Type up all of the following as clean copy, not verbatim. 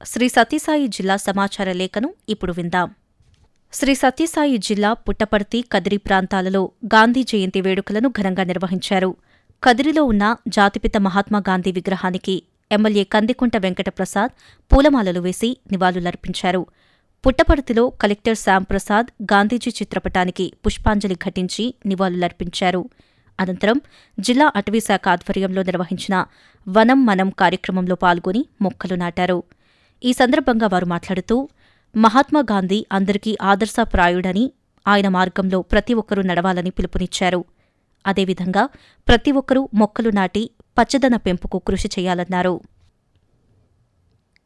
శ్రీ సత్యసాయి జిల్లా సమాచార లేఖను ఇప్పుడు విందాం. శ్రీ సత్యసాయి జిల్లా పుట్టపర్తి, కదిరి ప్రాంతాలలో గాంధీ జయంతి వేడుకలను ఘనంగా నిర్వహించారు. కదిరిలో ఉన్న జాతిపిత మహాత్మాగాంధీ విగ్రహానికి ఎమ్మెల్యే కందికుంట వెంకటప్రసాద్ పూలమాలలు వేసి నివాళులర్పించారు. పుట్టపర్తిలో కలెక్టర్ శ్యాంప్రసాద్ గాంధీజీ చిత్రపటానికి పుష్పాంజలి ఘటించి నివాళులర్పించారు. అనంతరం జిల్లా అటవీశాఖ ఆధ్వర్యంలో నిర్వహించిన వనం మనం కార్యక్రమంలో పాల్గొని మొక్కలు నాటారు. ఈ సందర్భంగా వారు మాట్లాడుతూ, మహాత్మాగాంధీ అందరికీ ఆదర్శప్రాయుడని, ఆయన మార్గంలో ప్రతి ఒక్కరూ నడవాలని పిలుపునిచ్చారు. అదేవిధంగా ప్రతి ఒక్కరూ మొక్కలు నాటి పచ్చదన పెంపుకు కృషి చేయాలన్నారు.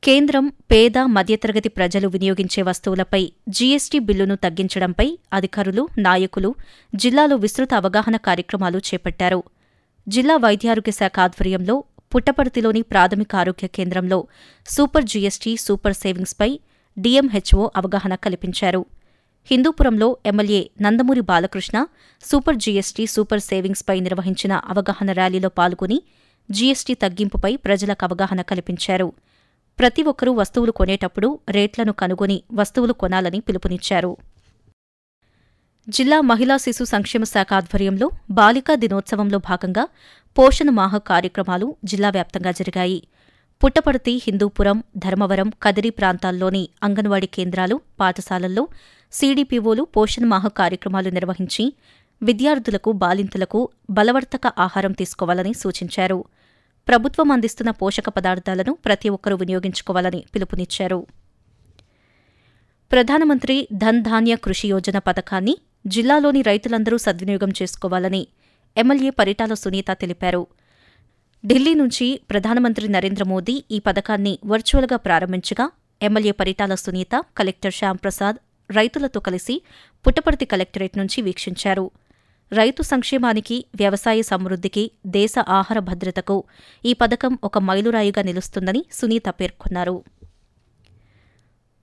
కేంద్రం పేద, మధ్యతరగతి ప్రజలు వినియోగించే వస్తువులపై జీఎస్టీ బిల్లును తగ్గించడంపై అధికారులు, నాయకులు జిల్లాలో విస్తృత అవగాహన కార్యక్రమాలు చేపట్టారు. జిల్లా వైద్యారోగ్య శాఖ ఆధ్వర్యంలో పుట్టపర్తిలోని ప్రాథమిక ఆరోగ్య కేంద్రంలో సూపర్ జీఎస్టీ, సూపర్ సేవింగ్స్పై డీఎంహెచ్ఓ అవగాహన కల్పించారు. హిందూపురంలో MLA Nandamuri Balakrishna super GST, super సేవింగ్స్పై నిర్వహించిన అవగాహన ర్యాలీలో పాల్గొని జీఎస్టీ తగ్గింపుపై ప్రజలకు అవగాహన కల్పించారు. ప్రతి ఒక్కరూ వస్తువులు కొనేటప్పుడు రేట్లను కనుగొని వస్తువులు కొనాలని పిలుపునిచ్చారు. జిల్లా మహిళా శిశు సంక్షేమ శాఖ ఆధ్వర్యంలో బాలికా దినోత్సవంలో భాగంగా పోషణ మాహ కార్యక్రమాలు జిల్లా వ్యాప్తంగా జరిగాయి. పుట్టపర్తి, హిందూపురం, ధర్మవరం, కదిరి ప్రాంతాల్లోని అంగన్వాడీ కేంద్రాలు, పాఠశాలల్లో సీడీపీఓలు పోషణ మాహ కార్యక్రమాలు నిర్వహించి విద్యార్థులకు, బాలింతలకు బలవర్ధక ఆహారం తీసుకోవాలని సూచించారు. ప్రభుత్వం అందిస్తున్న పోషక పదార్థాలను ప్రతి ఒక్కరూ వినియోగించుకోవాలని పిలుపునిచ్చారు. ప్రధానమంత్రి ధన్ ధాన్య కృషి యోజన పథకాన్ని జిల్లాలోని రైతులందరూ సద్వినియోగం చేసుకోవాలని ఎమ్మెల్యే పరిటాల సునీత తెలిపారు. ఢిల్లీ నుంచి ప్రధానమంత్రి నరేంద్ర మోదీ ఈ పథకాన్ని వర్చువల్గా ప్రారంభించగా ఎమ్మెల్యే పరిటాల సునీత, కలెక్టర్ శ్యాంప్రసాద్ రైతులతో కలిసి పుట్టపర్తి కలెక్టరేట్ నుంచి వీక్షించారు. రైతు సంక్షేమానికి, వ్యవసాయ సమృద్ధికి, దేశ ఆహార భద్రతకు ఈ పథకం ఒక మైలురాయిగా నిలుస్తుందని సునీత పేర్కొన్నారు.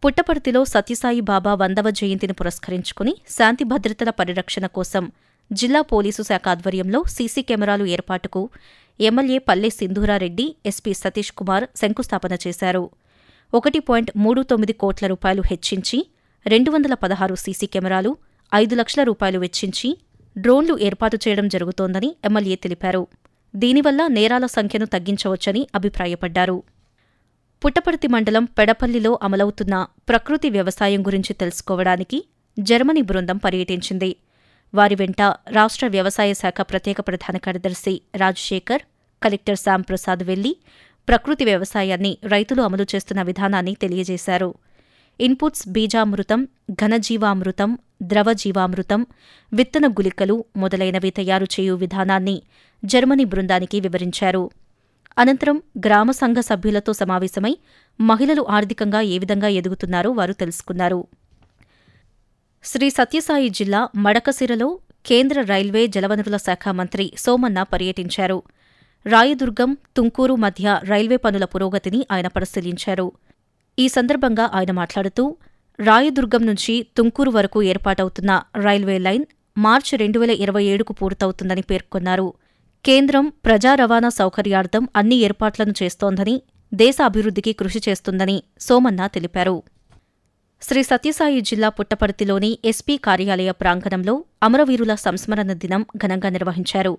పుట్టపర్తిలో సత్యసాయి బాబా 100వ జయంతిని పురస్కరించుకుని శాంతి భద్రతల పరిరక్షణ కోసం జిల్లా పోలీసు శాఖ ఆధ్వర్యంలో సీసీ కెమెరాలు ఏర్పాటుకు ఎమ్మెల్యే పల్లె సింధూరారెడ్డి, ఎస్పీ సతీష్ కుమార్ శంకుస్థాపన చేశారు. 1.39 కోట్ల రూపాయలు హెచ్చించి 216 సీసీ కెమెరాలు, 5 లక్షల రూపాయలు వెచ్చించి డ్రోన్లు ఏర్పాటు చేయడం జరుగుతోందని ఎమ్మెల్యే తెలిపారు. దీనివల్ల నేరాల సంఖ్యను తగ్గించవచ్చని అభిప్రాయపడ్డారు. పుట్టపర్తి మండలం పెడపల్లిలో అమలవుతున్న ప్రకృతి వ్యవసాయం గురించి తెలుసుకోవడానికి జర్మనీ బృందం పర్యటించింది. వారి వెంట రాష్ట్ర వ్యవసాయ శాఖ ప్రత్యేక ప్రధాన కార్యదర్శి రాజశేఖర్, కలెక్టర్ శ్యాంప్రసాద్ వెళ్లి ప్రకృతి వ్యవసాయాన్ని రైతులు అమలు చేస్తున్న విధానాన్ని తెలియజేశారు. ఇన్పుట్స్ బీజామృతం, ఘనజీవామృతం, ద్రవజీవామృతం, విత్తన గుళికలు మొదలైనవి తయారు చేయు విధానాన్ని జర్మనీ బృందానికి వివరించారు. అనంతరం గ్రామ సంఘ సభ్యులతో సమావేశమై మహిళలు ఆర్థికంగా ఏ విధంగా ఎదుగుతున్నారో వారు తెలుసుకున్నారు. శ్రీ సత్యసాయి జిల్లా మడకశిరలో కేంద్ర రైల్వే జలవనరుల శాఖ మంత్రి సోమన్న పర్యటించారు. రాయదుర్గం, తుంకూరు మధ్య రైల్వే పనుల పురోగతిని ఆయన పరిశీలించారు. ఈ సందర్భంగా ఆయన మాట్లాడుతూ, రాయదుర్గం నుంచి తుంకూరు వరకు ఏర్పాటవుతున్న రైల్వే లైన్ మార్చి 2027కు పూర్తవుతుందని పేర్కొన్నారు. కేంద్రం ప్రజా రవాణా సౌకర్యార్థం అన్ని ఏర్పాట్లను చేస్తోందని, దేశ అభివృద్ధికి కృషి చేస్తుందని సోమన్న తెలిపారు. శ్రీ సత్యసాయి జిల్లా పుట్టపర్తిలోని ఎస్పీ కార్యాలయ ప్రాంగణంలో అమరవీరుల సంస్మరణ దినం ఘనంగా నిర్వహించారు.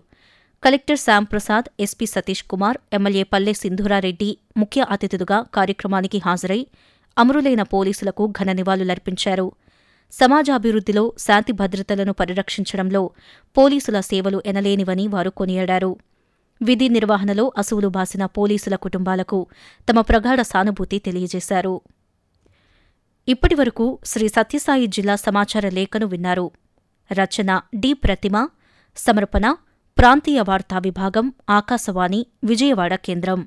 Collector Shyamprasad, SP Satish Kumar, MLA పల్లె సింధూరారెడ్డి ముఖ్య అతిథులుగా కార్యక్రమానికి హాజరై అమరులైన పోలీసులకు ఘన నివాళులర్పించారు. సమాజాభివృద్ధిలో, శాంతి భద్రతలను పరిరక్షించడంలో పోలీసుల సేవలు ఎనలేనివని వారు కొనియాడారు. విధి నిర్వహణలో అసువులు బాసిన పోలీసుల కుటుంబాలకు తమ ప్రగాఢ సానుభూతి తెలియజేశారు. ఇప్పటివరకు శ్రీ సత్యసాయి జిల్లా సమాచార లేఖను విన్నారు. రచన డి ప్రతిమ, సమర్పణ ప్రాంతీయ వార్తా విభాగం, ఆకాశవాణి, విజయవాడ కేంద్రం.